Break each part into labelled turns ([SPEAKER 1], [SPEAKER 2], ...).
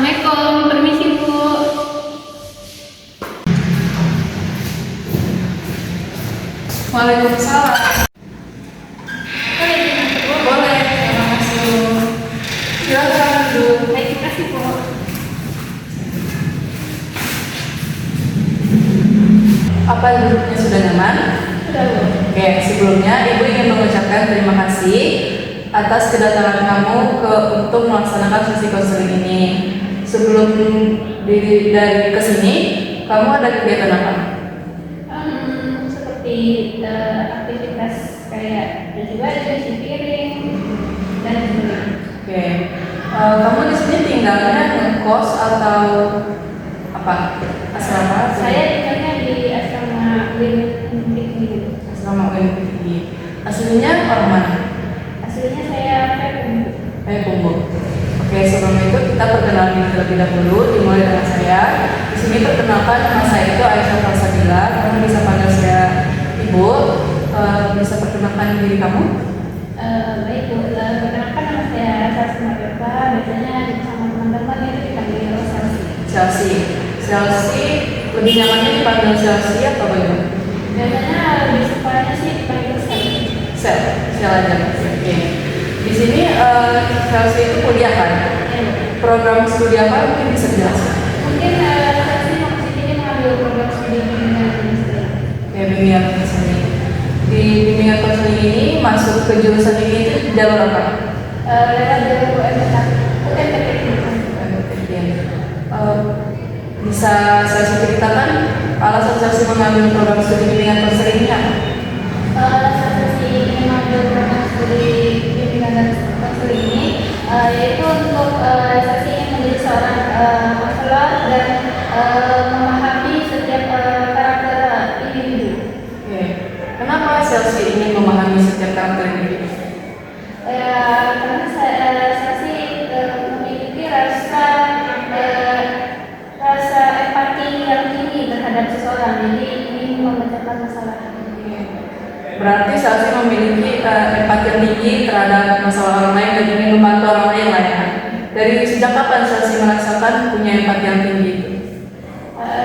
[SPEAKER 1] Assalamualaikum, permisi Bu.
[SPEAKER 2] Waalaikumsalam.
[SPEAKER 1] Boleh dibantu Bu?
[SPEAKER 2] Boleh, terima kasih Bu. Silakan duduk.
[SPEAKER 1] Baik, terima kasih Bu.
[SPEAKER 2] Apa duduknya sudah nyaman?
[SPEAKER 1] Sudah Bu.
[SPEAKER 2] Oke, sebelumnya Ibu ingin mengucapkan terima kasih atas kedatangan kamu untuk melaksanakan sesi konseling ini. Sebelum dari kesini, kamu ada kegiatan apa?
[SPEAKER 1] Seperti aktivitas kayak cuci baju, cuci piring, dan sebagainya.
[SPEAKER 2] Oke, kamu di sini tinggalnya ngekos atau apa? Asrama?
[SPEAKER 1] Saya tinggalnya di asrama Win.
[SPEAKER 2] Asrama UNPTI. Aslinya orang mana?
[SPEAKER 1] Aslinya saya
[SPEAKER 2] Kumbu. Oke, sebelum itu kita perkenalan diri terlebih dahulu. Dimulai dengan saya. Di sini perkenalkan nama saya itu Aisyah Falsabila. Kamu bisa panggil saya Ibu. Bisa perkenalkan diri kamu?
[SPEAKER 1] Baik Bu, perkenalkan nama saya Sasma Berpa. Biasanya sama teman-teman itu dipanggil Chelsea.
[SPEAKER 2] Chelsea. Lebih nyamannya dipanggil Chelsea atau bagaimana?
[SPEAKER 1] Biasanya lebih sukanya sih dipanggil
[SPEAKER 2] Sel aja. Oke. Di sini Chelsea itu kuliah kan? Program studi apa mungkin bisa dijelaskan?
[SPEAKER 1] Mungkin Chelsea mau kesini mengambil program studi bimbingan konseling.
[SPEAKER 2] Ya, bimbingan konseling. Di bimbingan konseling ini masuk ke jurusan ini itu jalur apa?
[SPEAKER 1] Lewat jalur UMPTN.
[SPEAKER 2] Bisa saya ceritakan alasan Chelsea mengambil program studi bimbingan konseling ini apa?
[SPEAKER 1] Alasan Chelsea ingin mengambil program studi bimbingan konseling ini yaitu untuk Chelsea ingin menjadi seorang konselor dan memahami setiap karakter individu.
[SPEAKER 2] Oke. Kenapa Chelsea ingin memahami setiap karakter individu?
[SPEAKER 1] Karena Chelsea memiliki rasa empati yang tinggi terhadap seseorang, jadi ingin memecahkan masalah.
[SPEAKER 2] Berarti Chelsea memiliki empati yang tinggi terhadap masalah orang lain dan ingin membantu orang lain lah ya. Dari sejak kapan Chelsea merasakan punya empati yang tinggi itu?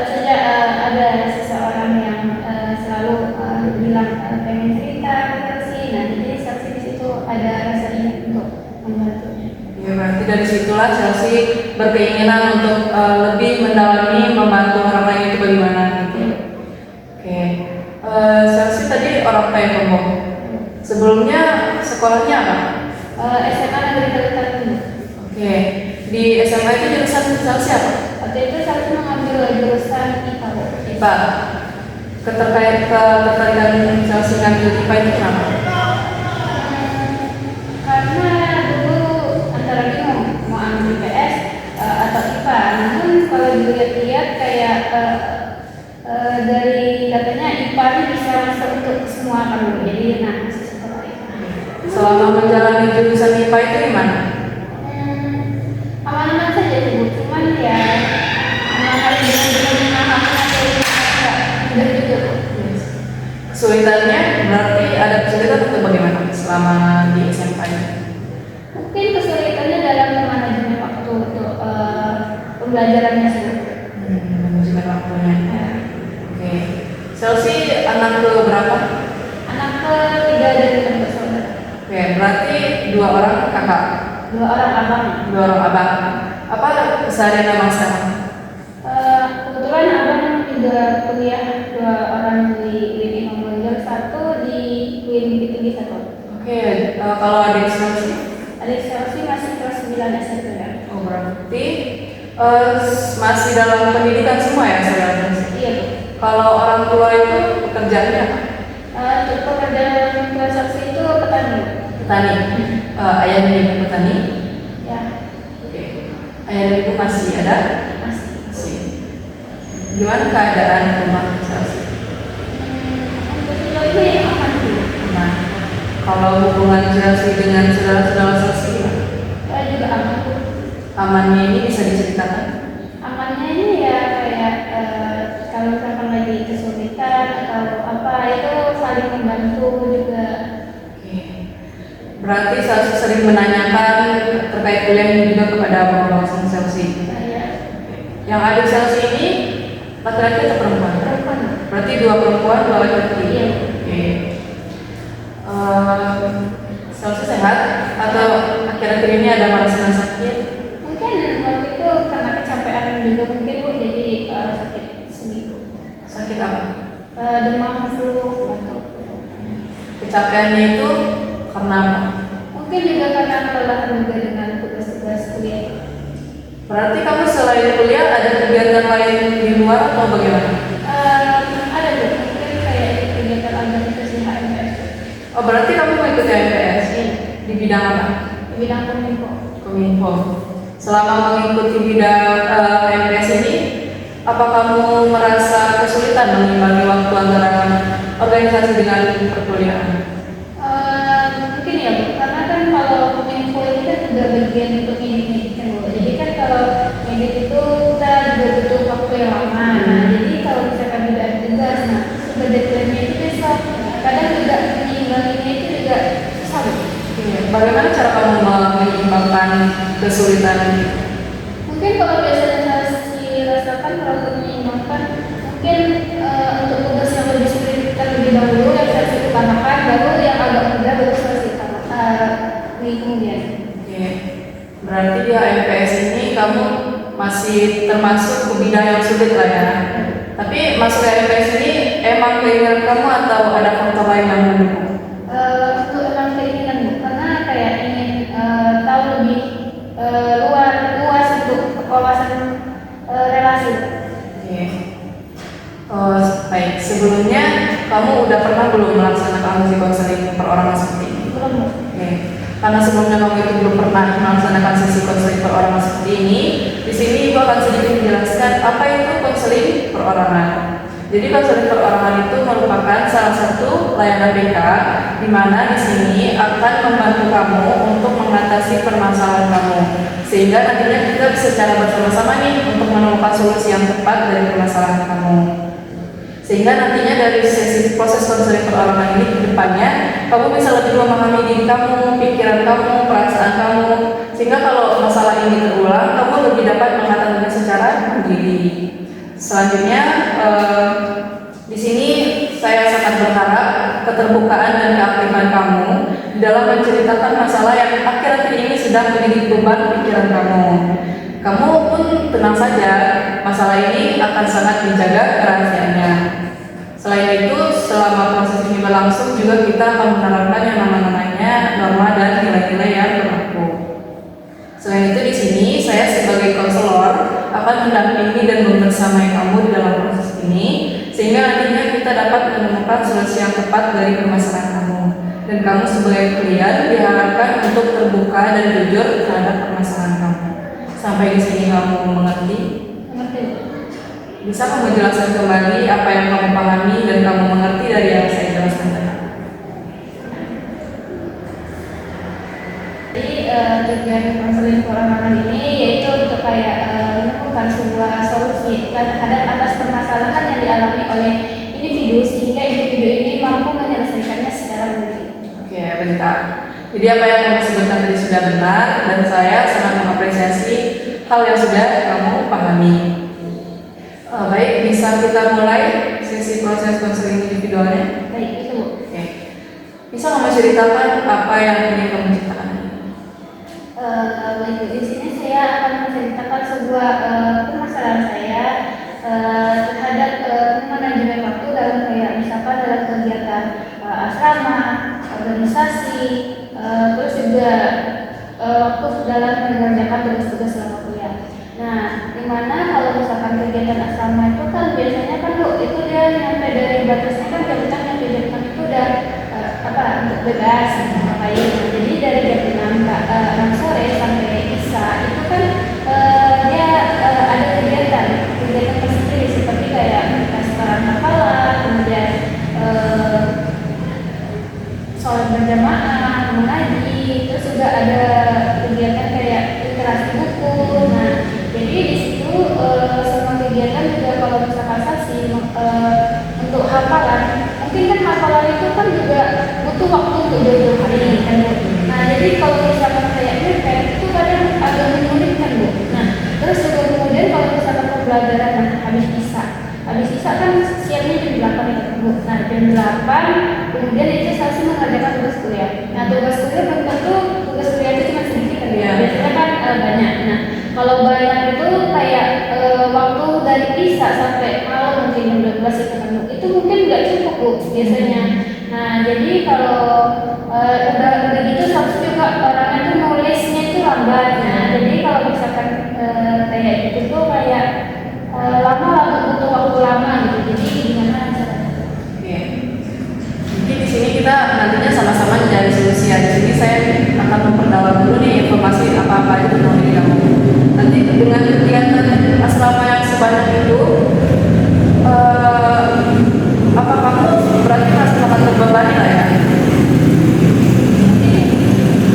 [SPEAKER 1] Sejak ada seseorang yang selalu bilang pengen cerita ke Chelsea, nah jadi Chelsea di situ ada rasa ingin untuk membantunya.
[SPEAKER 2] Ya, berarti dari situlah Chelsea berkeinginan untuk lebih mendalami membantu orang lain itu bagaimana gitu. Oke. Chelsea tadi orang Kumbu. Sebelumnya sekolahnya apa?
[SPEAKER 1] SMA Negeri Teluk.
[SPEAKER 2] Oke. Di SMA itu jurusan Chelsea apa?
[SPEAKER 1] Waktu itu Chelsea mengambil jurusan IPA.
[SPEAKER 2] IPA. Ketertarikan Chelsea ngambil IPA itu kenapa?
[SPEAKER 1] Karena dulu antara bingung mau ambil IPS atau IPA. Namun kalau dilihat-lihat kayak dari katanya IPA ini bisa masuk untuk semua kamu. Jadi masuk sekolah IPA.
[SPEAKER 2] Selama menjalani jurusan IPA itu gimana?
[SPEAKER 1] Aman-aman saja sih Bu, cuman ya harus benar-benar memahami materi enggak juga Bu.
[SPEAKER 2] Kesulitannya berarti ada kesulitan atau bagaimana selama di SMA ini?
[SPEAKER 1] Mungkin kesulitannya dalam manajemen waktu untuk pembelajarannya sih.
[SPEAKER 2] Manajemen waktunya. Oke. Chelsea anak ke berapa?
[SPEAKER 1] Anak ketiga dari tante saudara.
[SPEAKER 2] Oke, berarti 2 orang kakak,
[SPEAKER 1] 2 orang abang.
[SPEAKER 2] 2 orang abang. Apa keseharian abang sekarang?
[SPEAKER 1] Kebetulan abang juga kuliah 2 orang di Win Imam 1 di Win Tinggi 1.
[SPEAKER 2] Oke, kalau adik Chelsea?
[SPEAKER 1] Adik Chelsea masih kelas 9 SMP ya.
[SPEAKER 2] Oh, berarti masih dalam pendidikan semua ya saudara?
[SPEAKER 1] Iya Bu.
[SPEAKER 2] Kalau orang tua itu pekerjaannya apa?
[SPEAKER 1] Untuk pekerjaan kelas Chelsea itu petani.
[SPEAKER 2] Petani. Ayah dan ibu petani?
[SPEAKER 1] Ya,
[SPEAKER 2] Oke. Ayah dan ibu masih ada?
[SPEAKER 1] masih.
[SPEAKER 2] Masih. Gimana keadaan rumah Chelsea?
[SPEAKER 1] Untuk sejauh ini aman dulu.
[SPEAKER 2] Nah, kalau hubungan Chelsea dengan saudara-saudara Chelsea gimana?
[SPEAKER 1] Juga aman Bu.
[SPEAKER 2] Amannya ini bisa diceritakan?
[SPEAKER 1] Amannya ini ya kayak kalau misalkan lagi kesulitan atau apa itu saling membantu juga.
[SPEAKER 2] Oke. Berarti Chelsea sering menanyakan terkait kuliah juga kepada bapak Chelsea.
[SPEAKER 1] Iya
[SPEAKER 2] Yang adik Chelsea ini laki-laki atau perempuan?
[SPEAKER 1] Perempuan.
[SPEAKER 2] Berarti 2 perempuan, 2 laki-laki.
[SPEAKER 1] Iya.
[SPEAKER 2] Oke. Chelsea sehat atau akhir-akhir ini ada merasakan sakit?
[SPEAKER 1] Mungkin waktu itu karena kecapean juga mungkin Bu, jadi sakit seminggu.
[SPEAKER 2] Sakit apa?
[SPEAKER 1] Demam, flu, batuk.
[SPEAKER 2] Kecapeannya itu karena apa?
[SPEAKER 1] Mungkin juga karena kelelahan juga dengan tugas-tugas kuliah.
[SPEAKER 2] Berarti kamu selain kuliah ada kegiatan lain di luar atau bagaimana?
[SPEAKER 1] Ada Bu, mungkin kayak kegiatan organisasi HMS.
[SPEAKER 2] Oh, berarti kamu mengikuti MPS di bidang apa?
[SPEAKER 1] Di bidang kominfo.
[SPEAKER 2] Kominfo. Selama mengikuti bidang MPS ini, apa kamu merasa kesulitan mengimbangi waktu antara organisasi dengan perkuliahan?
[SPEAKER 1] Mungkin ya Bu, karena kan kalau kominfo ini kan juga bagian untuk ngedit kan Bu. Jadi kan kalau ngedit itu kita juga butuh waktu yang lama. Nah, jadi kalau misalkan tidak ada tugas, nah sudah deadline-nya itu besok. Nah, kadang juga menyimbanginya itu juga susah Bu.
[SPEAKER 2] Bagaimana cara kamu menyeimbangkan kesulitan ini?
[SPEAKER 1] Mungkin kalau biasanya saya rasakan kalau untuk menyeimbangkan, mungkin untuk tugas yang lebih sulit kita lebih dahulu yang saya utamakan, baru yang agak mudah baru saya di kemudian.
[SPEAKER 2] Oke. Berarti di MPS ini kamu masih termasuk ke bidang yang sulit lah ya. Tapi masuk ke MPS ini emang keinginan kamu atau ada faktor lain yang mendukung?
[SPEAKER 1] Untuk emang keinginan Bu, karena kayak ingin tahu lebih luas untuk wawasan relasi.
[SPEAKER 2] Oke. Oh, baik. Sebelumnya kamu udah pernah belum melaksanakan sesi konseling perorangan seperti ini?
[SPEAKER 1] Belum Bu.
[SPEAKER 2] Oke. Karena sebelumnya kamu itu belum pernah melaksanakan sesi konseling perorangan seperti ini, di sini Ibu akan sedikit menjelaskan apa itu konseling perorangan. Jadi konseling perorangan itu merupakan salah satu layanan BK di mana di sini akan membantu kamu untuk mengatasi permasalahan kamu, sehingga nantinya kita bisa secara bersama-sama nih untuk menemukan solusi yang tepat dari permasalahan kamu. Sehingga nantinya dari sesi proses konseling perorangan ini ke depannya kamu bisa lebih memahami diri kamu, pikiran kamu, perasaan kamu, sehingga kalau masalah ini terulang kamu lebih dapat mengatasinya secara mandiri. Selanjutnya di sini saya sangat berharap keterbukaan dan keaktifan kamu dalam menceritakan masalah yang akhir-akhir ini sedang menjadi beban pikiran kamu. Kamu pun tenang saja, masalah ini akan sangat dijaga kerahasiaannya. Selain itu, selama proses ini berlangsung juga kita akan menerapkan yang namanya norma dan nilai-nilai yang berlaku. Selain itu di sini saya sebagai konselor akan mendampingi dan membersamai kamu di dalam proses ini, sehingga nantinya kita dapat menemukan solusi yang tepat dari permasalahan kamu. Dan kamu sebagai klien diharapkan untuk terbuka dan jujur terhadap permasalahan kamu. Sampai di sini kamu mengerti?
[SPEAKER 1] Mengerti Bu.
[SPEAKER 2] Bisa kamu jelaskan kembali apa yang kamu pahami dan kamu mengerti dari yang saya jelaskan tadi?
[SPEAKER 1] Jadi tujuan konseling perorangan ini yaitu untuk kayak menemukan sebuah solusi terhadap atas permasalahan yang dialami oleh individu sehingga individu ini mampu menyelesaikannya secara mandiri.
[SPEAKER 2] Oke, bentar. Jadi apa yang kamu sebutkan tadi sudah benar dan saya sangat mengapresiasi hal yang sudah kamu pahami. Baik, bisa kita mulai sesi proses konseling individualnya?
[SPEAKER 1] Baik, itu Bu.
[SPEAKER 2] Oke. Bisa kamu ceritakan apa yang ingin kamu ceritakan?
[SPEAKER 1] Baik, di sini saya akan menceritakan sebuah permasalahan saya terhadap manajemen waktu dalam kayak misalkan dalam kegiatan asrama, organisasi, terus juga waktu dalam mengerjakan tugas-tugas selama kuliah. Nah, dimana kalau misalkan kegiatan asrama itu kan biasanya kan Bu, itu dia nyampe dari batasnya kan jam 6 sampai jam 6 itu udah untuk bebas ngapain. Jadi dari jam 6 sore sampai Isya itu kan dia ada kegiatan tersendiri seperti kayak restoran hafalan, kemudian sholat berjamaah, mengaji, terus juga ada kegiatan kayak literasi buku. Nah, jadi di situ semua kegiatan juga kalau misalkan sasi untuk hafalan, mungkin kan hafalan itu kan juga butuh waktu untuk jauh-jauh hari kan Bu. Nah, jadi kalau misalkan kayak itu kadang agak menyulitkan Bu. Nah, terus juga kemudian kalau misalkan Bu. Nah jam 8 kemudian itu Salsi mengerjakan tugas kuliah. Nah tugas kuliah belum tentu tugas kuliah itu cuma sedikit kan ya. Biasanya kan banyak. Nah kalau banyak itu kayak waktu dari Isya sampai malam mungkin jam 12 itu kan Bu. Itu mungkin nggak cukup Bu biasanya. Nah jadi kalau udah gitu Salsi juga orangnya tuh nulisnya itu lambat. Nah jadi kalau misalkan kayak gitu tuh kayak lama butuh waktu lama gitu. Jadi gimana caranya?
[SPEAKER 2] Oke. Mungkin di sini kita nantinya sama-sama mencari solusi ya. Di sini saya akan memperdalam dulu nih informasi apa-apa itu tentang diri kamu. Nanti dengan kegiatan asrama yang sebanyak itu, apa kamu berarti masih akan terbebani lah ya?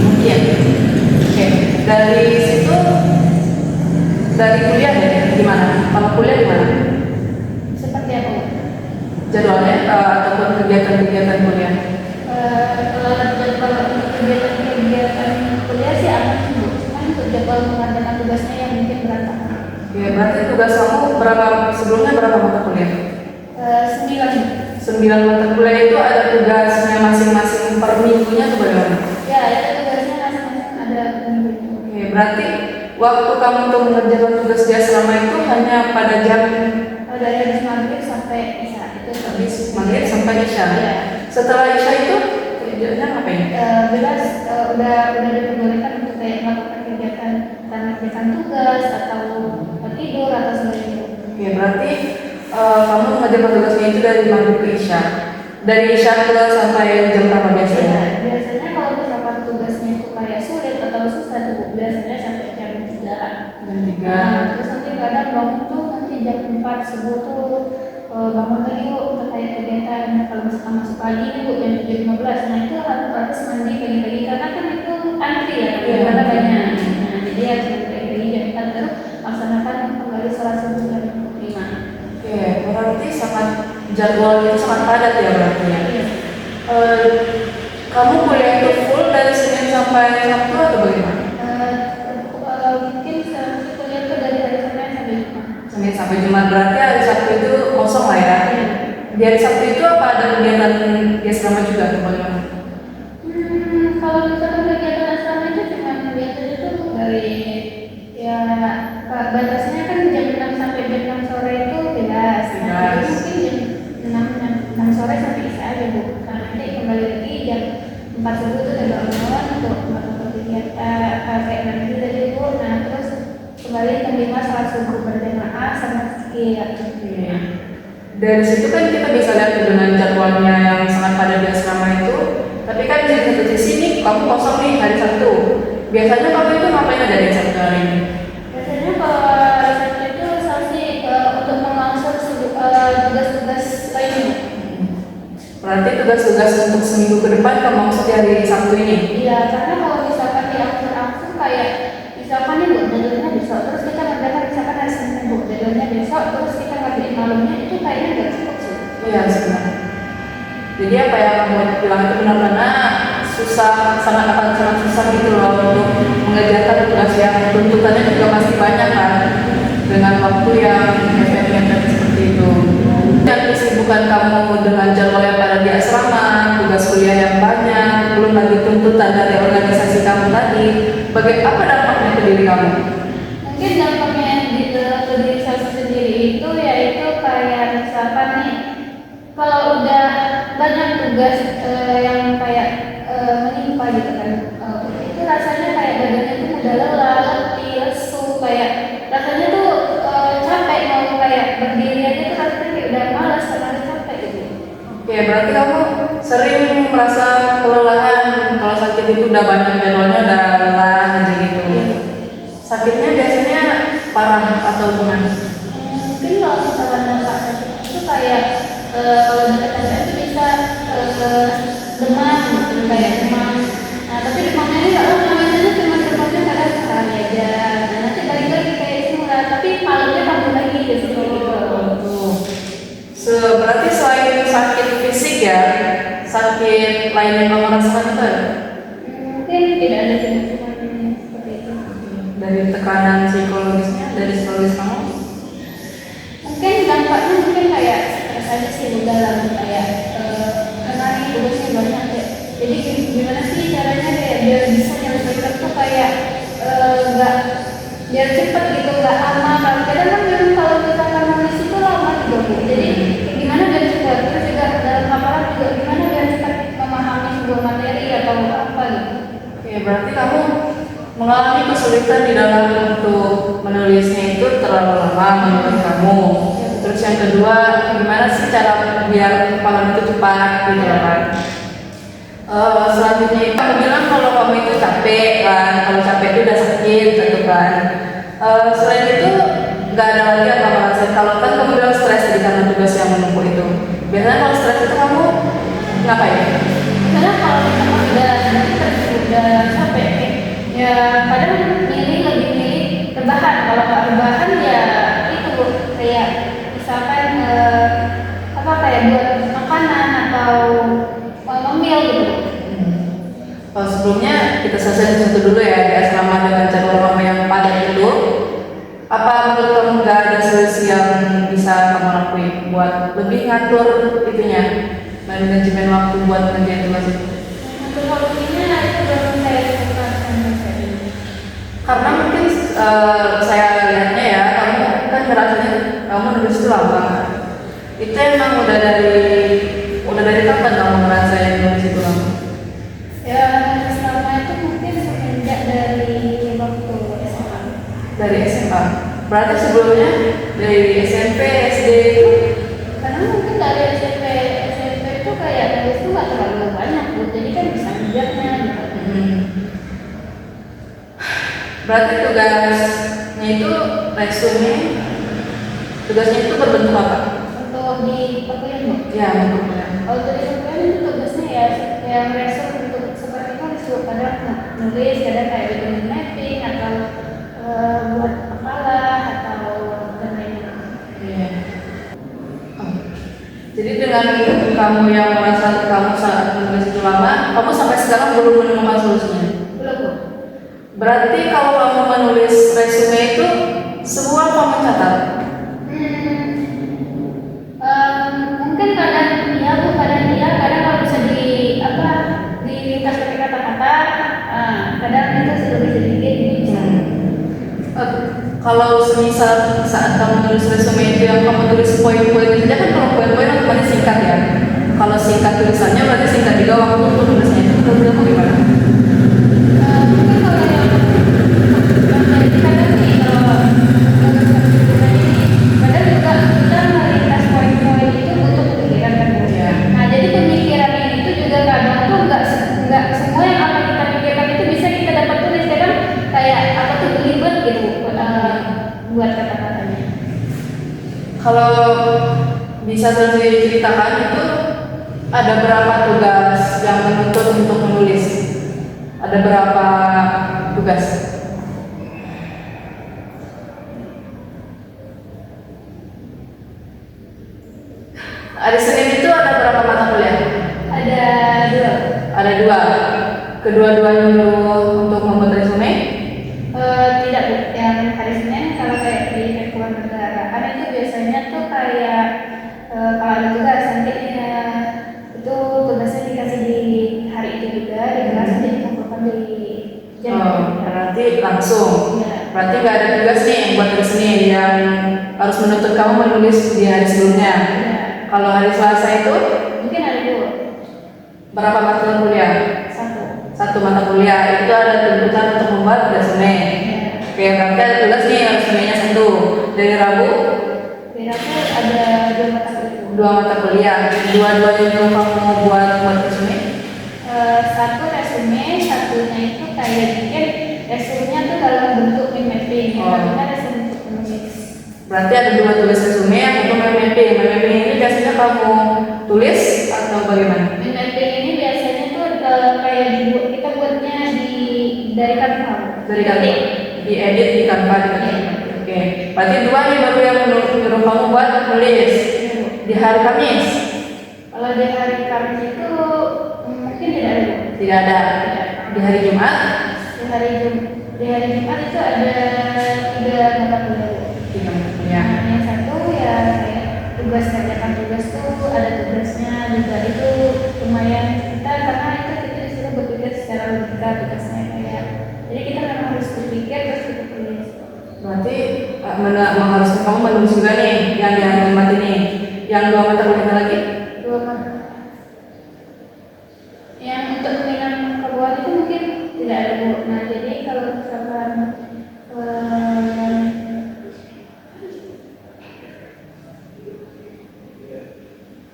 [SPEAKER 2] Mungkin. Oke. Dari situ, dari kuliah ya, gimana? Kalau kuliah gimana?
[SPEAKER 1] Seperti apa?
[SPEAKER 2] Jadwalnya ataupun kegiatan-kegiatan kuliah?
[SPEAKER 1] Kalau untuk kegiatan kuliah sih aman sih Bu. Cuman untuk jadwal mengerjakan tugasnya yang mungkin berantakan.
[SPEAKER 2] Ya, berarti tugas kamu sebelumnya berapa mata kuliah?
[SPEAKER 1] 9.
[SPEAKER 2] 9 mata kuliah itu ada tugasnya masing-masing per minggunya atau bagaimana?
[SPEAKER 1] Ya, itu tugasnya masing-masing ada minggu.
[SPEAKER 2] Oke, berarti waktu kamu untuk mengerjakan tugas dia selama itu hanya pada jam
[SPEAKER 1] Dari habis maghrib sampai Isya itu
[SPEAKER 2] habis maghrib sampai Isya.
[SPEAKER 1] Ya.
[SPEAKER 2] Setelah Isya itu kerjanya ngapain?
[SPEAKER 1] Jelas udah diperbolehkan untuk kayak melakukan kegiatan mengerjakan tugas atau tidur atau sebagainya.
[SPEAKER 2] Oke, berarti kamu mengerjakan tugasnya itu dari maghrib ke Isya. Dari Isya ke sampai jam berapa biasanya?
[SPEAKER 1] Ya, biasanya kalau misalkan tugasnya itu kayak sulit atau susah tuh biasanya sampai jam 3.
[SPEAKER 2] Jam 3.
[SPEAKER 1] Nah, terus nanti kadang bangun tuh nanti jam 4 subuh tuh bangun lagi Bu untuk kayak kegiatan. Kalau misalkan masuk pagi nih Bu jam 7.15, nah itu harus mandi pagi-pagi karena kan itu antri ya, karena banyak. Nah jadi harus mandi pagi jam 4 terus laksanakan kembali sholat subuh jam 5.
[SPEAKER 2] Oke, berarti sangat jadwalnya sangat padat ya berarti ya.
[SPEAKER 1] Iya.
[SPEAKER 2] Kamu kuliah itu full dari Senin sampai Sabtu atau bagaimana?
[SPEAKER 1] Mungkin kuliah itu dari hari Senin sampai Jumat.
[SPEAKER 2] Senin sampai Jumat, berarti hari Sabtu itu kosong lah ya.
[SPEAKER 1] Iya.
[SPEAKER 2] Di hari Sabtu itu apa ada kegiatan di asrama juga atau bagaimana?
[SPEAKER 1] Kalau misalkan kegiatan asrama itu cuma biasanya tuh dari ya batasnya kan jam 6 sampai jam 6 sore itu bebas. Nah, jadi mungkin jam 6 sore sampai Isya aja Bu. Karena nanti kembali lagi jam 4 subuh itu udah bangun untuk melakukan kegiatan kayak nanti tadi Bu. Nah terus kembali jam 5 sholat subuh berjamaah sama zikir.
[SPEAKER 2] Dari situ kan kita bisa lihat dengan jadwalnya yang sangat padat di asrama itu. Tapi kan di satu sisi nih kamu kosong nih hari Sabtu. Biasanya kamu itu ngapain aja di Sabtu hari ini?
[SPEAKER 1] Biasanya kalau hari Sabtu itu Salsi untuk mengangsur tugas-tugas lainnya.
[SPEAKER 2] Berarti tugas-tugas untuk seminggu ke depan kamu maksud di hari Sabtu ini?
[SPEAKER 1] Iya, karena kalau misalkan di angsur kayak misalkan nih Bu, jadwalnya besok, terus kita ngerjakan misalkan hari Senin Bu, jadwalnya besok, terus kita ngerjain malamnya itu kayaknya nggak cukup sih.
[SPEAKER 2] Iya sebenarnya. Jadi apa yang kamu bilang itu benar-benar susah, akan sangat susah gitu loh untuk mengerjakan tugas yang tuntutannya juga masih banyak kan, dengan waktu yang mepet-mepet seperti itu. Dan kesibukan kamu dengan jadwal yang ada di asrama, tugas kuliah yang banyak, belum lagi tuntutan dari organisasi kamu tadi, apa dampaknya ke diri kamu?
[SPEAKER 1] Mungkin dampaknya ke diri saya sendiri itu yaitu kayak misalkan nih, kalau udah banyak tugas yang kayak menimpa gitu kan, itu rasanya kayak badannya tuh udah lelah, letih, lesu, kayak rasanya tuh capek mau kayak berdiri aja tuh rasanya kayak udah malas karena udah capek gitu.
[SPEAKER 2] Oke, berarti kamu sering merasa kelelahan kalau sakit itu udah banyak jadwalnya udah lelah aja gitu. Sakitnya biasanya parah atau gimana?
[SPEAKER 1] Mungkin kalau misalkan dampak sakit itu kayak kalau dekat itu bisa demam gitu, kayak demam. Nah tapi demamnya ini nggak lama, biasanya cuma demamnya kadang sehari aja. Nah nanti balik lagi kayak semula, tapi malamnya kambuh lagi biasanya gitu.
[SPEAKER 2] Berarti selain sakit fisik ya, sakit lain yang kamu rasakan itu ada?
[SPEAKER 1] Mungkin tidak ada cuma seperti itu.
[SPEAKER 2] Dari tekanan psikologisnya, dari psikologis kamu?
[SPEAKER 1] Mungkin dampaknya mungkin kayak stres aja sih udah lah kayak karena ini tugasnya banyak ya. Jadi gimana sih caranya kayak biar bisa nyelesaikan tuh kayak nggak biar cepet gitu, nggak lama. Kalau kadang kan memang kalau kita kan nulis itu lama juga Bu. Jadi gimana biar cepat, terus juga dalam paparan juga gimana biar cepat memahami sebuah materi atau apa gitu.
[SPEAKER 2] Oke, berarti kamu mengalami kesulitan di dalam untuk menulisnya itu terlalu lama menurut kamu. Terus yang kedua, gimana sih cara biar kepala itu cepat gitu kan? Selanjutnya itu aku bilang kalau kamu itu capek kan, kalau capek itu udah sakit gitu kan. Selain itu nggak ada lagi yang kamu rasain. Kalau kan kamu bilang stres jadi karena tugas yang menumpuk itu. Biasanya kalau stres itu kamu ngapain?
[SPEAKER 1] Karena kalau misalkan udah capek ya kadang lebih milih rebahan. Kalau nggak rebahan ya itu Bu, kayak misalkan apa kayak buat makanan atau ngemil gitu.
[SPEAKER 2] Kalau sebelumnya kita selesai satu dulu ya di asrama dengan jadwal kamu yang padat itu. Apa menurut kamu nggak ada solusi yang bisa kamu lakuin buat lebih ngatur itunya, manajemen waktu buat ngerjain tugas itu?
[SPEAKER 1] Untuk waktunya itu belum saya lakukan sampai saat ini.
[SPEAKER 2] Karena mungkin saya lihatnya ya, kamu kan ngerasanya kamu nulis itu lama. Itu emang udah dari kapan kamu ngerasain nulis itu lama?
[SPEAKER 1] Ya selama itu mungkin semenjak dari waktu SMA.
[SPEAKER 2] Dari SMA. Berarti sebelumnya dari SMP, SD itu?
[SPEAKER 1] Karena mungkin dari SMP itu kayak nulis itu nggak terlalu banyak Bu, jadi kan bisa ngejarnya gitu.
[SPEAKER 2] Berarti tugasnya itu resume, tugasnya itu berbentuk apa?
[SPEAKER 1] Untuk di perkuliahan Bu?
[SPEAKER 2] Ya, bentuknya.
[SPEAKER 1] Kalau dari perkuliahan itu tugasnya ya yang resume untuk seperti itu disuruh kadang nulis, kadang kayak bikin mapping atau buat makalah atau dan lain-lain.
[SPEAKER 2] Iya. Oh. Jadi dengan kamu yang merasa kamu saat menulis itu lama, kamu sampai sekarang belum menemukan solusinya?
[SPEAKER 1] Belum Bu.
[SPEAKER 2] Berarti kalau kamu menulis resume itu semua kamu catat?
[SPEAKER 1] Mungkin kadang iya Bu, kadang iya, kadang kalau bisa diringkas pakai kata-kata, kadang itu sedikit ini bisa.
[SPEAKER 2] Kalau semisal saat kamu nulis resume itu yang kamu tulis poin-poin saja kan, kalau poin-poin otomatis singkat ya. Kalau singkat tulisannya berarti singkat juga waktu untuk nulisnya itu. Menurut kamu gimana?
[SPEAKER 1] Mungkin kalau yang dari kadang sih kalau kadang juga kita meringkas poin-poin itu butuh pemikiran kan Bu.
[SPEAKER 2] Ya.
[SPEAKER 1] Nah jadi pemikiran ini itu juga kadang tuh nggak semua yang apa kita pikirkan itu bisa kita dapat tulis. Kadang kayak apa tuh belibet gitu buat kata-katanya.
[SPEAKER 2] Kalau bisa diceritakan itu ada berapa tugas yang menuntut untuk menulis? Ada berapa tugas? Hari Senin itu ada berapa mata kuliah?
[SPEAKER 1] Ada 2.
[SPEAKER 2] Ada 2. Kedua-duanya untuk membuat resume?
[SPEAKER 1] Tidak Bu, yang hari Senin kalau kayak di Kekuatan Negaraan itu biasanya tuh kayak kalau ada tugas nanti itu tugasnya dikasih di hari itu juga, di kelas nanti dikumpulkan di jam.
[SPEAKER 2] Berarti langsung.
[SPEAKER 1] Ya.
[SPEAKER 2] Berarti nggak ada tugas nih buat hari Senin yang harus menuntut kamu menulis di hari sebelumnya.
[SPEAKER 1] Ya.
[SPEAKER 2] Kalau hari Selasa itu
[SPEAKER 1] Mungkin ada 2.
[SPEAKER 2] berapa mata kuliah?
[SPEAKER 1] 1.
[SPEAKER 2] 1 mata kuliah itu ada tuntutan untuk membuat resume. Oke, berarti ada tugas nih resumenya 1. Dari Rabu?
[SPEAKER 1] Dari Rabu ada 2 mata kuliah.
[SPEAKER 2] 2 mata kuliah. Dua-duanya itu kamu buat resume?
[SPEAKER 1] 1 resume, satunya itu kayak bikin resumenya tuh dalam bentuk mapping. Yang resume untuk penulis.
[SPEAKER 2] Berarti ada 2 tugas resume yang itu mapping. Mapping ini biasanya kamu tulis atau bagaimana?
[SPEAKER 1] Mapping ini biasanya tuh kayak kita buatnya dari Canva.
[SPEAKER 2] Dari Canva, diedit di Canva. Oke, berarti 2 nih baru yang menurut kamu buat nulis di hari Kamis.
[SPEAKER 1] Kalau di hari Kamis itu mungkin tidak ada.
[SPEAKER 2] Tidak ada. Di hari Jumat?
[SPEAKER 1] Di hari Jumat itu ada 3 mata kuliah.
[SPEAKER 2] 3 mata kuliah.
[SPEAKER 1] Yang satu ya kayak tugas kerjakan tugas tuh juga itu lumayan kita karena itu kita disuruh berpikir secara logika tugasnya kayak jadi kita memang harus berpikir terus kita tulis.
[SPEAKER 2] Berarti mengharuskan kamu menulis juga nih yang di alamat ini. Yang 2 mata kuliah lagi?
[SPEAKER 1] 2 mata. Yang untuk minat keluar itu mungkin tidak ada Bu. Nah jadi kalau misalkan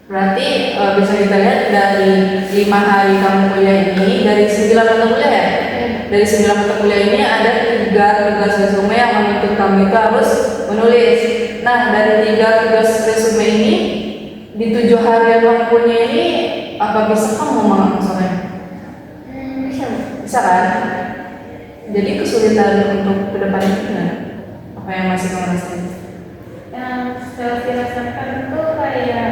[SPEAKER 2] berarti bisa kita lihat dari 5 hari kamu kuliah ini, dari 9 mata kuliah ya? Dari 9 mata kuliah ini ada 3 tugas resume yang menuntut kamu itu harus menulis. Nah dari 3 tugas resume ini di 7 hari yang kamu punya ini apa bisa kamu mengaksesornya?
[SPEAKER 1] bisa Bu.
[SPEAKER 2] Bisa kan? Jadi kesulitan untuk kedepannya gimana? Apa yang masih kamu rasain?
[SPEAKER 1] Yang saya rasakan itu kayak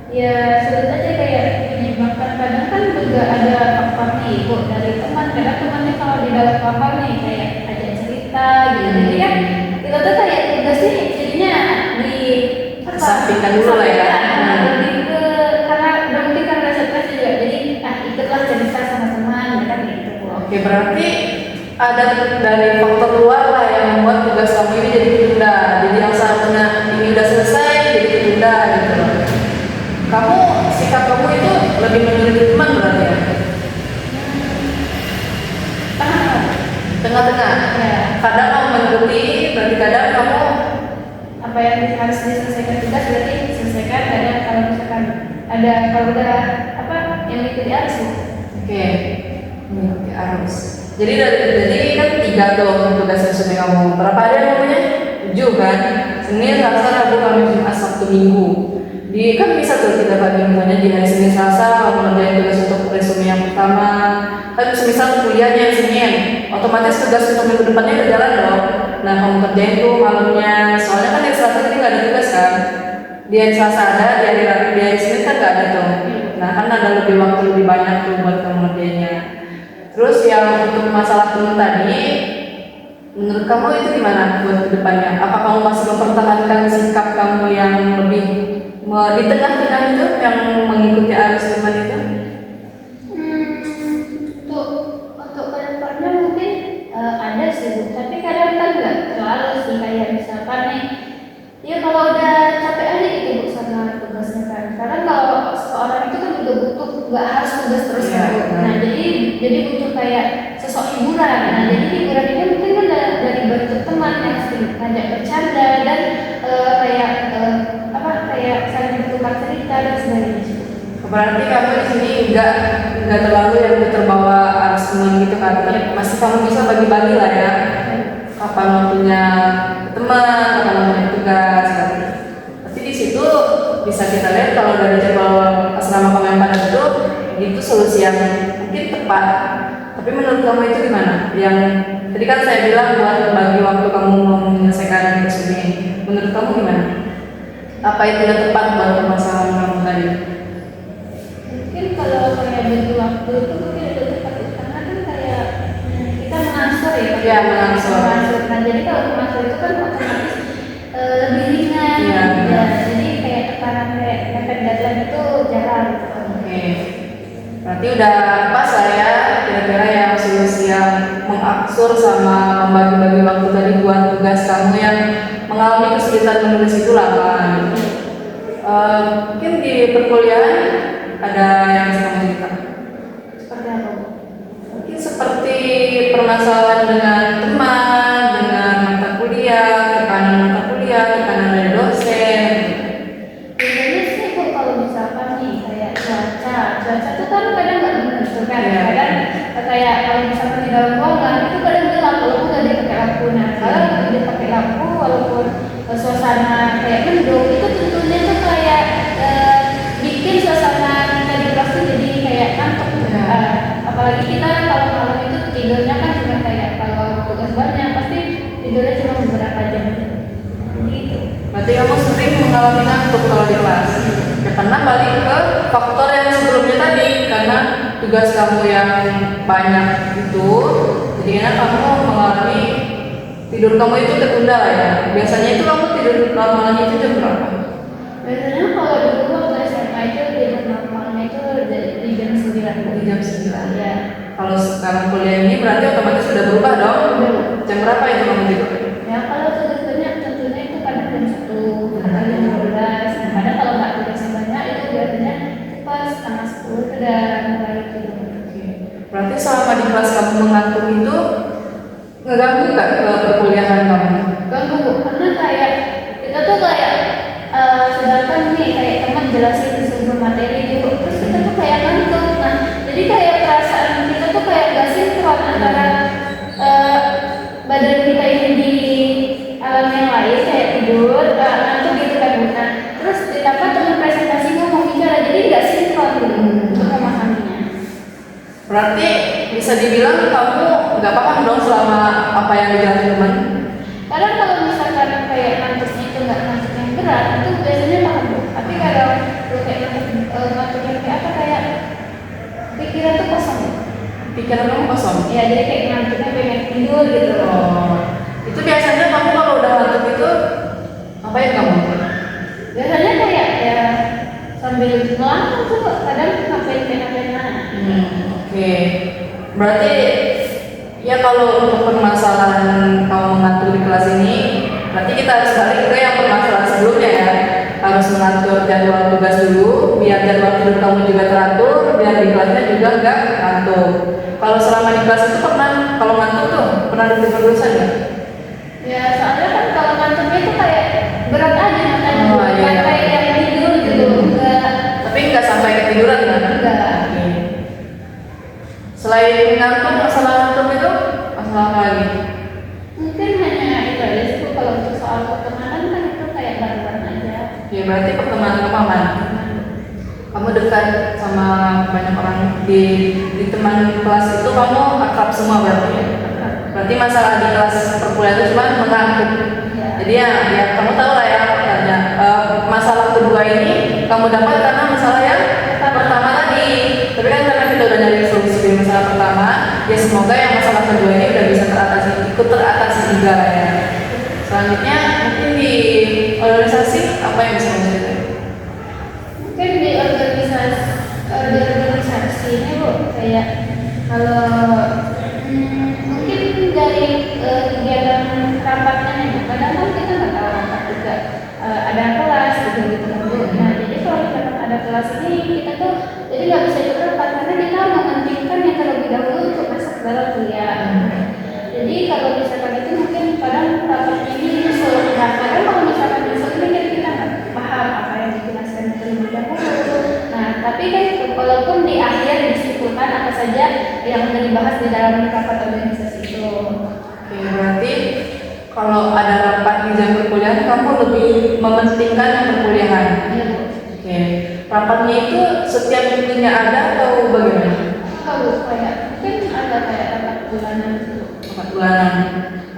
[SPEAKER 1] ya sulit aja kayak menyimpangkan kadang kan juga ada faktor nih Bu dari teman karena temannya kalau di dalam kapal nih kayak ajak cerita gitu jadi kan kita tuh kayak tugasnya jadinya di
[SPEAKER 2] Kesampingkan dulu lah ya.
[SPEAKER 1] lebih ke karena mungkin karena stres juga jadi ikutlah cerita sama teman ya kan gitu Bu.
[SPEAKER 2] Oke, berarti ada dari faktor luar lah yang membuat tugas kamu ini jadi ditunda. Jadi yang seharusnya ini udah selesai jadi ditunda gitu loh. Kamu sikap kamu itu lebih menurut teman berarti ya? Tengah-tengah.
[SPEAKER 1] Ya.
[SPEAKER 2] Kadang kamu mengikuti, berarti kadang kamu
[SPEAKER 1] Apa yang harus diselesaikan tugas berarti diselesaikan kadang kalau misalkan ada kalau udah apa yang mengikuti arus Bu.
[SPEAKER 2] oke, mengikuti arus. Jadi kan 3 tuh tugas resume kamu. Berapa hari yang punya? 7 kan? Senin, Selasa, Rabu, Kamis, Jumat, Sabtu, Minggu. Kan bisa tuh kita bagi misalnya di hari Senin, Selasa kamu ngerjain tugas untuk resume yang pertama. Kan misal kuliahnya Senin, otomatis tugas untuk minggu depannya udah jalan dong. Nah kamu kerjain tuh malamnya. Soalnya kan hari Selasa ini nggak ada tugas kan? Di hari Selasa ada, di hari Senin kan nggak ada tuh. Nah kan ada lebih waktu lebih banyak tuh buat kamu ngerjainnya. Terus yang untuk masalah teman tadi, menurut kamu itu gimana buat kedepannya? Apa kamu masih mempertahankan sikap kamu yang lebih di tengah-tengah itu, yang mengikuti arus teman itu?
[SPEAKER 1] Untuk kedepannya mungkin ada sih Bu, tapi kadang kan nggak terlalu sih kayak misalkan nih, ya kalau udah capek aja gitu Bu sama tugasnya kan. Karena kalau seorang itu kan juga butuh nggak harus tugas terus kan Bu. Nah jadi butuh kayak sosok hiburan. Nah jadi hiburan ini mungkin kan dari bentuk teman yang sering ngajak bercanda dan kayak saling bertukar cerita dan sebagainya.
[SPEAKER 2] Berarti kamu di sini nggak terlalu yang terbawa arus teman gitu kan? Masih kamu bisa bagi-bagi lah ya. Kapan waktunya teman, kapan waktunya tugas. Kan? Tapi di situ bisa kita lihat kalau dari jadwal asrama kamu yang padat itu solusi yang mungkin tepat. Tapi menurut kamu itu gimana? Yang tadi kan saya bilang buat bagi waktu kamu mau menyelesaikan tugas ini. Menurut kamu gimana? Apa itu udah tepat buat permasalahan kamu tadi?
[SPEAKER 1] Mungkin kalau kayak bagi waktu itu mungkin ada tepat karena kan kayak kita mengangsur ya.
[SPEAKER 2] Ya, mengangsur.
[SPEAKER 1] Nah jadi kalau mengangsur itu kan otomatis lebih ringan.
[SPEAKER 2] Iya.
[SPEAKER 1] Ya, jadi kayak tekanan kayak mepet deadline itu jarang.
[SPEAKER 2] Oke. Berarti udah pas lah ya kira-kira yang solusi yang mengaksur sama membagi-bagi waktu tadi buat tugas kamu yang mengalami kesulitan menulis itu lah kan. Mungkin di perkuliahan ada yang bisa kamu cerita?
[SPEAKER 1] Seperti apa Bu?
[SPEAKER 2] Mungkin seperti permasalahan dengan teman, dengan mata kuliah, tekanan dari dosen.
[SPEAKER 1] Biasanya sih Bu kalau misalkan nih kayak cuaca itu kan kadang nggak menentu kan.
[SPEAKER 2] Iya.
[SPEAKER 1] Kadang kayak kalau misalkan di dalam ruangan itu kadang gelap walaupun nggak dia pakai lampu. Nah kalau dia pakai lampu walaupun suasana kayak mendung itu tentunya tuh kayak bikin suasana kita di kelas tuh jadi kayak ngantuk. Apalagi kita kalau malam itu tidurnya kan cuma kayak kalau tugas banyak pasti tidurnya cuma beberapa jam gitu.
[SPEAKER 2] Berarti kamu sering mengalami ngantuk kalau di kelas. Ya, karena balik ke faktor yang sebelumnya tadi, karena tugas kamu yang banyak itu, jadinya kamu mengalami tidur kamu itu tertunda lah ya. Biasanya itu kamu tidur normalnya itu jam berapa?
[SPEAKER 1] Biasanya kalau dulu waktu SMA itu tidur normal
[SPEAKER 2] sekarang kuliah ini berarti otomatis sudah berubah dong. Jam berapa itu kamu tidur?
[SPEAKER 1] Ya kalau tugas banyak tentunya itu kadang jam 1, kadang jam 12. Kadang kalau nggak tugas banyak itu biasanya pas setengah 10 udah mulai tidur.
[SPEAKER 2] Berarti selama di kelas kamu mengantuk itu ngeganggu nggak ke perkuliahan kamu?
[SPEAKER 1] Ganggu Bu, karena kayak kita tuh kayak sedangkan nih kayak teman jelasin sebuah materi gitu, terus kita tuh kayak ngantuk. Nah, jadi kayak perasaan kita tuh kayak gak sinkron antara badan kita ini di alam yang lain kayak tidur, ngantuk gitu kan Bu. Nah, terus ditambah teman presentasi ngomong bicara, jadi gak sinkron gitu untuk memahaminya.
[SPEAKER 2] Berarti bisa dibilang kamu nggak paham dong selama apa yang dijelasin teman?
[SPEAKER 1] Kadang kalau misalkan kayak ngantuknya itu nggak ngantuk yang berat, itu biasanya paham Bu. Tapi kalau kayak ngantuk yang kayak apa, kayak pikiran tuh kosong.
[SPEAKER 2] Pikiran kamu kosong?
[SPEAKER 1] Ya, jadi kayak ngantuknya pengen tidur gitu loh.
[SPEAKER 2] Oh, itu biasanya kamu kalau udah ngantuk itu ngapain kamu?
[SPEAKER 1] Biasanya kayak ya sambil ngelamun tuh, kadang ngapain.
[SPEAKER 2] Oke. Berarti ya kalau untuk permasalahan kamu mengatur di kelas ini, berarti kita harus balik ke yang permasalahan sebelumnya ya. Harus mengatur jadwal tugas dulu, biar jadwal tidur kamu juga teratur, biar di kelasnya juga nggak ngantuk. Kalau selama di kelas itu pernah, kalau ngantuk tuh pernah ditegur nggak?
[SPEAKER 1] Ya soalnya kan kalau ngantuknya itu kayak berat aja makanya
[SPEAKER 2] Oh, iya.
[SPEAKER 1] kayak yang tidur gitu, enggak.
[SPEAKER 2] Tapi nggak sampai ketiduran kan?
[SPEAKER 1] Enggak.
[SPEAKER 2] Oke. Selain ngantuk, masalah ngantuk itu masalah apa lagi?
[SPEAKER 1] Mungkin hanya itu aja sih Bu. Kalau untuk soal pertemanan kan itu kayak baru-baru aja.
[SPEAKER 2] Ya berarti pertemanan kamu aman. Kamu dekat sama banyak orang di teman kelas itu, kamu akrab semua berarti ya? Berarti masalah di kelas perkuliahan itu cuma mengantuk. Jadi ya kamu tahu lah ya makanya masalah kedua ini kamu dapat karena masalah yang pertama tadi. Tapi kan karena kita udah nyari solusi dari masalah pertama, ya semoga yang masalah kedua ini udah bisa teratasi, ikut teratasi juga lah ya. Selanjutnya mungkin di organisasi apa yang bisa kamu ceritain?
[SPEAKER 1] Mungkin di organisasi ini Bu, kayak kalau mungkin dari kegiatan rapatnya nih Bu, kadang kan kita nggak tahu rapat juga ada kelas gitu kan Bu. Nah jadi kalau misalkan ada kelas ini kita tuh jadi nggak bisa ikut rapat karena kita mementingkan yang terlebih dahulu untuk masuk dalam kuliah. Jadi kalau misalkan itu mungkin kadang rapatnya ini nyusul. Nah kadang kalau misalkan nyusul ini kan kita nggak paham apa yang dijelaskan terlebih dahulu. Nah tapi kan walaupun di akhir disimpulkan apa saja yang dibahas di dalam rapat organisasi itu.
[SPEAKER 2] Oke, berarti kalau ada rapat di jam perkuliahan kamu lebih mementingkan yang perkuliahan.
[SPEAKER 1] Iya Bu.
[SPEAKER 2] Oke, rapatnya itu setiap minggunya ada atau bagaimana?
[SPEAKER 1] Kalau kayak mungkin ada kayak rapat bulanan gitu.
[SPEAKER 2] Rapat bulanan.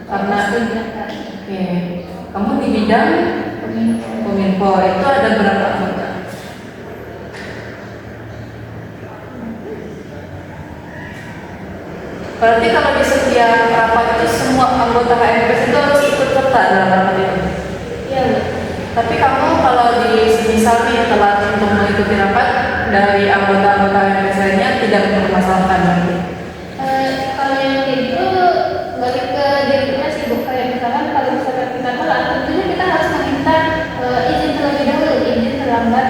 [SPEAKER 2] Karena
[SPEAKER 1] kegiatan
[SPEAKER 2] oke, kamu di bidang Kominfo itu ada berapa anggota? Berarti kalau di setiap rapat itu semua anggota HMPS itu harus ikut serta dalam rapat itu?
[SPEAKER 1] Iya Bu.
[SPEAKER 2] Tapi kamu kalau di misal nih telat untuk mengikuti rapat dari anggota-anggota HMPS lainnya tidak mempermasalahkan nanti?
[SPEAKER 1] Kalau yang kayak gitu balik ke diri kita sih Bu. Kayak misalkan kalau misalkan kita telat, tentunya kita harus meminta izin terlebih dahulu, izin terlambat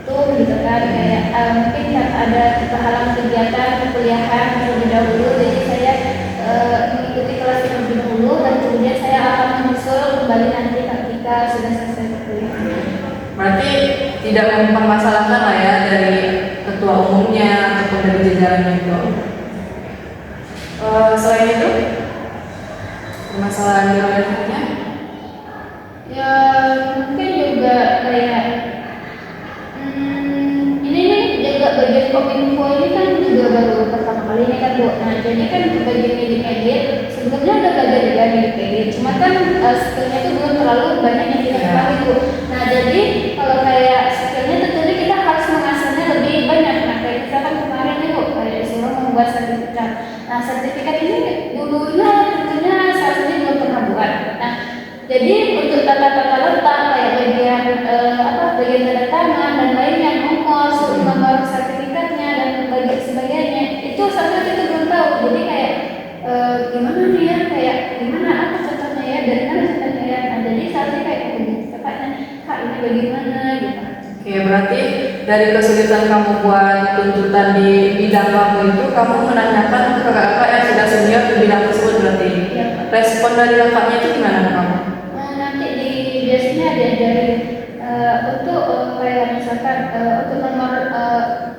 [SPEAKER 1] tuh gitu kan. Kayak mungkin ada kehalang kegiatan kuliahan terlebih dahulu, jadi saya mengikuti kelas terlebih dahulu dan kemudian saya akan menyusul kembali nanti ketika sudah selesai kuliah.
[SPEAKER 2] Berarti tidak mempermasalahkan lah ya dari ketua umumnya ataupun dari jajarannya itu. Selain itu, permasalahan di organisasinya?
[SPEAKER 1] Ya mungkin juga kayak ini nih jaga bagian Kominfo ini kan juga baru pertama kali ini kan Bu. Nah jadi kan bagian edit sebelumnya udah belajar juga edit, cuma kan skillnya itu belum terlalu banyak yang kita ketahui Bu. Nah jadi kalau kayak skillnya tentunya kita harus mengasahnya lebih banyak. Nah kayak misalkan kemarin nih Bu, kayak disuruh membuat sertifikat. Nah sertifikat ini dulunya tentunya saya sendiri belum pernah buat. Nah jadi untuk tata-tata letak kayak bagian bagian tanda tangan dan lainnya, nomor, nomor sertifikatnya dan sebagainya itu saya bagaimana gitu.
[SPEAKER 2] Oke, berarti dari kesulitan kamu buat tuntutan di bidang kamu itu, kamu menanyakan ke kakak yang sudah senior di bidang tersebut berarti.
[SPEAKER 1] Iya.
[SPEAKER 2] Respon dari kakaknya itu gimana ke kamu?
[SPEAKER 1] Nanti di biasanya diajarin untuk kayak misalkan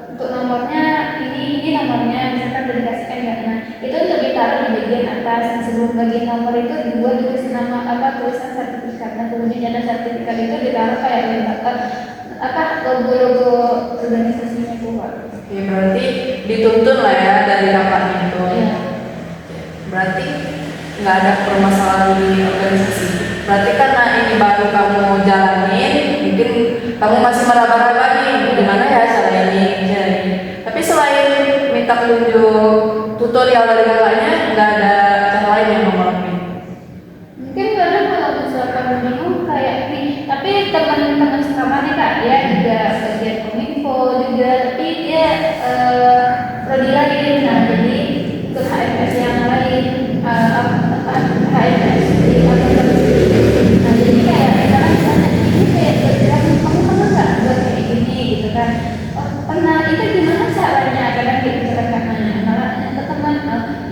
[SPEAKER 1] untuk nomornya ini nomornya misalkan udah dikasihkan ya. Nah itu untuk ditaruh di bagian atas. Nah, sebelum bagian nomor itu dibuat dikasih nama tulisan sertifikat. Nah kemudian ada sertifikat itu ditaruh kayak logo-logo organisasinya keluar.
[SPEAKER 2] Oke, berarti dituntun lah ya dari kakaknya itu.
[SPEAKER 1] Iya.
[SPEAKER 2] Berarti nggak ada permasalahan di organisasi. Berarti karena ini baru kamu jalanin, mungkin kamu masih meraba-raba nih, gimana ya cara ini. Tapi selain minta tunjuk tutorial dari kakaknya, nggak ada cara lain yang kamu lakuin?
[SPEAKER 1] Mungkin kadang kalau misalkan bingung kayak nih, tapi teman-teman sekamar nih kak, dia juga bagian kominfo juga, tapi dia prodi lain. Nah jadi ikut HMS yang lain, HMS di nah jadi kayak misalnya ini kayak kamu pernah nggak buat kayak gini gitu kan? Oh pernah, itu gimana caranya? Kadang gitu kan kakaknya, malah ke teman,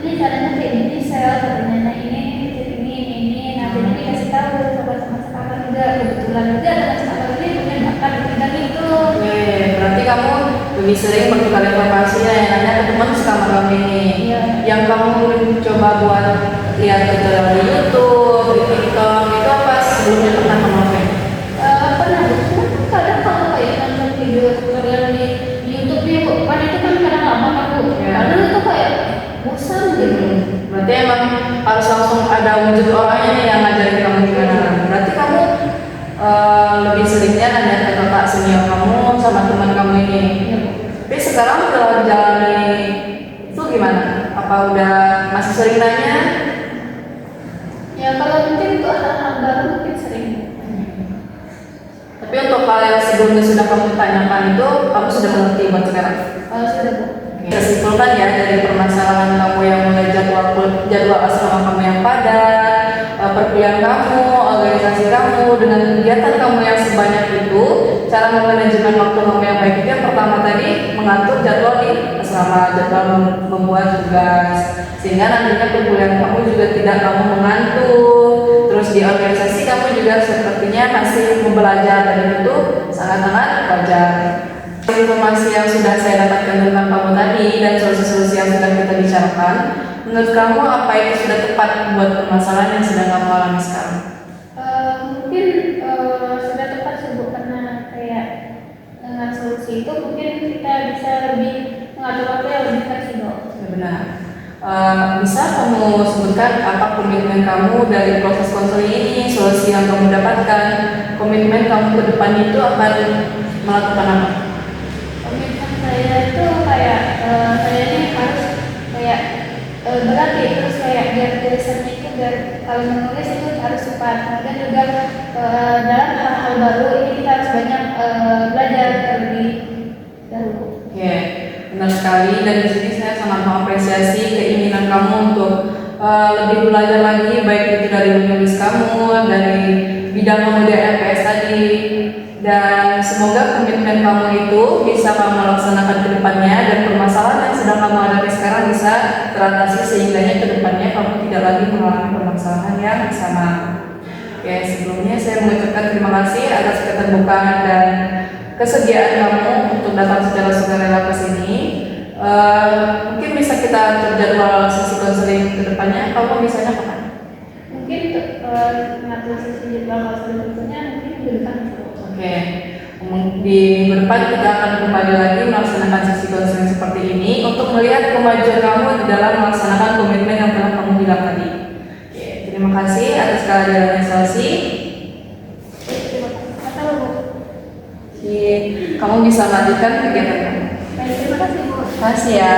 [SPEAKER 1] ini caranya kayak gini katanya ini nanti dikasih tahu sama teman sekamar juga, kebetulan juga teman sekamar ini punya bakat di bidang itu.
[SPEAKER 2] Oke, berarti kamu lebih sering bertukar informasi ya, yang nanya ke teman sekamar kamu ini.
[SPEAKER 1] Iya.
[SPEAKER 2] Yang kamu coba buat lihat tutorial di YouTube, di TikTok, itu apa sebelumnya pernah kamu lakuin?
[SPEAKER 1] Pernah, cuma kadang kalau kayak nonton video tutorial di YouTube nih, Bu, kan itu kan kadang lama aku,
[SPEAKER 2] Iya.
[SPEAKER 1] kadang itu kayak bosan gitu.
[SPEAKER 2] Berarti emang harus langsung ada wujud orangnya nih yang ngajarin kamu gimana. Berarti kamu lebih seringnya nanya ke kakak senior kamu sama teman kamu ini.
[SPEAKER 1] Iya, Bu.
[SPEAKER 2] Tapi sekarang setelah menjalani itu gimana? Apa udah masih sering nanya?
[SPEAKER 1] Ya kalau mungkin untuk hal-hal baru mungkin sering.
[SPEAKER 2] Tapi untuk hal yang sebelumnya sudah kamu tanyakan itu, kamu sudah mengerti buat sekarang?
[SPEAKER 1] Sudah, Bu.
[SPEAKER 2] Kita simpulkan ya dari permasalahan kamu yang mulai jadwal asrama kamu yang padat, perkuliahan kamu, organisasi kamu, dengan kegiatan kamu yang sebanyak itu, cara memanajemen waktu kamu yang baik itu yang pertama tadi mengatur jadwal di asrama, jadwal membuat tugas, sehingga nantinya perkuliahan kamu juga tidak kamu mengantuk. Terus di organisasi kamu juga sepertinya masih belajar, dan itu sangat-sangat wajar. Informasi yang sudah saya dapatkan tentang kamu tadi dan solusi-solusi yang sudah kita bicarakan, menurut kamu apa itu sudah tepat buat permasalahan yang sedang kamu alami sekarang?
[SPEAKER 1] Mungkin sudah tepat sih Bu, karena kayak dengan solusi itu mungkin kita bisa lebih mengatur waktu yang lebih fleksibel.
[SPEAKER 2] Ya, benar. Bisa kamu sebutkan apa komitmen kamu dari proses konseling ini, solusi yang kamu dapatkan, komitmen kamu ke depan itu akan melakukan apa?
[SPEAKER 1] Komitmen saya itu kayak saya ini harus kayak berlatih, terus kayak biar tulisannya itu biar kalau menulis itu harus cepat, kemudian juga dalam hal-hal baru ini kita harus banyak belajar terlebih dahulu.
[SPEAKER 2] Ya, benar sekali, dan di sini saya sangat mengapresiasi keinginan kamu untuk lebih belajar lagi, baik itu dari menulis kamu, dari bidang kamu di LPS tadi, dan semoga komitmen kamu itu bisa kamu laksanakan ke depannya, dan permasalahan yang sedang kamu hadapi sekarang bisa teratasi sehingga ke depannya kamu tidak lagi mengalami permasalahan yang sama. Oke, sebelumnya saya mengucapkan terima kasih atas keterbukaan dan kesediaan kamu untuk datang secara sukarela ke sini. Mungkin bisa kita atur jadwal sesi konseling ke depannya. Kamu misalnya kapan?
[SPEAKER 1] Mungkin untuk mengatur sesi jadwal selanjutnya mungkin minggu depan.
[SPEAKER 2] Oke, di minggu depan kita akan kembali lagi melaksanakan sesi konseling seperti ini untuk melihat kemajuan kamu di dalam melaksanakan komitmen yang telah kamu bilang tadi. Oke, terima kasih atas kehadirannya Selsi. Kamu bisa lanjutkan kegiatan kamu.
[SPEAKER 1] Baik, terima kasih Bu.
[SPEAKER 2] Terima kasih ya.